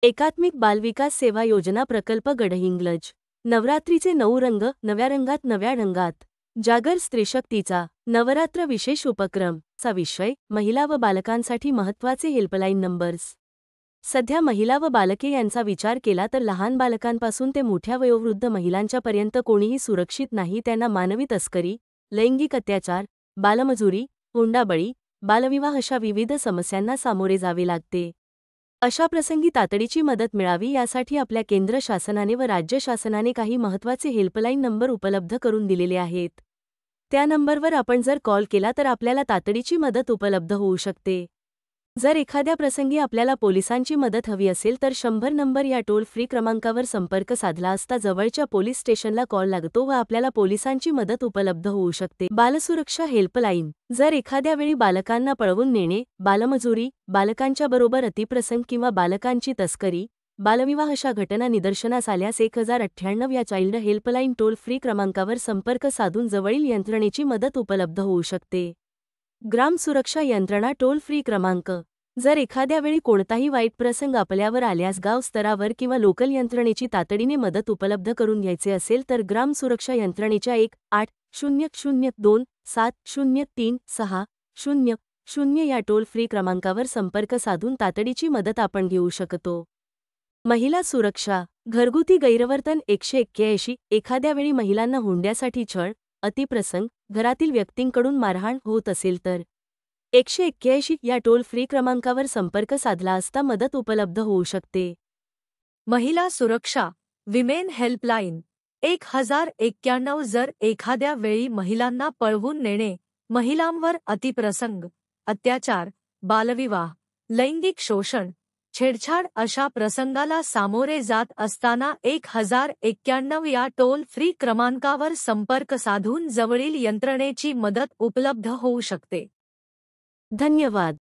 एकात्मिक बालविकास सेवा योजना प्रकल्प गडहिंग्लज। नवरात्रीचे 9 रंग नव्या रंगात नव्या ढंगात। जागर स्त्रीशक्तीचा नवरात्र विशेष उपक्रम चा विषय महिला व बालकांसाठी महत्त्वाचे हेल्पलाईन नंबर्स। सध्या महिला व बालके यांचा विचार केला तर लहान बालकांपासून ते मोठ्या वयोवृद्ध महिलांच्यापर्यंत कोणीही सुरक्षित नाही। त्यांना मानवी तस्करी, लैंगिक अत्याचार, बालमजुरी, हुंडाबळी, बालविवाह अशा विविध समस्यांना सामोरे जावे लागते। अशा प्रसंगी तातडीची मदत मिळावी यासाठी आपल्या केंद्र शासनाने व राज्य शासनाने काही महत्त्वाचे हेल्पलाईन नंबर उपलब्ध करून दिलेले आहेत। त्या नंबरवर आपण जर कॉल केला तर आपल्याला तातडीची मदत उपलब्ध होऊ शकते। जर एखाद्या प्रसंगी आपल्याला पोलिसांची मदत हवी असेल तर 100 नंबर या टोल फ्री क्रमांकावर संपर्क साधला असता जवळच्या पोलीस स्टेशनला कॉल लागतो व आपल्याला पोलिसांची मदत उपलब्ध होऊ शकते। बालसुरक्षा हेल्पलाईन जर एखाद्या वेळी बालकांना पळवून नेणे, बालमजुरी, बालकांच्या बरोबर अतिप्रसंग किंवा बालकांची तस्करी, बालविवाह अशा घटना निदर्शनास आल्यास 1098 या चाइल्ड हेल्पलाईन टोल फ्री क्रमांकावर संपर्क साधून जवळील यंत्रणेची मदत उपलब्ध होऊ शकते। ग्राम सुरक्षा यंत्रणा टोल फ्री क्रमांक जर एखाद्या वेळी कोणताही वाईट प्रसंग आपल्यावर आल्यास गाव स्तरावर किंवा लोकल यंत्रणेची तातडीने मदत उपलब्ध करून घ्यायचे असेल तर ग्राम सुरक्षा यंत्रणेच्या 180027036000 या टोल फ्री क्रमांकावर संपर्क साधून तातडीची मदत आपण घेऊ शकतो। महिला सुरक्षा घरगुती गैरवर्तन 181 एखाद्या वेळी महिलांना हुंड्यासाठी छळ, अतिप्रसंग, घरातील व्यक्तींकडून मारहाण होत असेल तर 181 या टोल फ्री क्रमांकावर संपर्क साधला असता मदत उपलब्ध होऊ शकते। महिला सुरक्षा विमेन हेल्पलाईन 1091 जर एखाद्या वेळी महिलांना पळवून नेणे, महिलांवर अतिप्रसंग, अत्याचार, बालविवाह, लैंगिक शोषण, छेडछाड अशा प्रसंगाला सामोरे जात असताना 1091 या टोल फ्री क्रमांकावर संपर्क साधून जवळील यंत्रणेची मदत उपलब्ध होऊ शकते। धन्यवाद।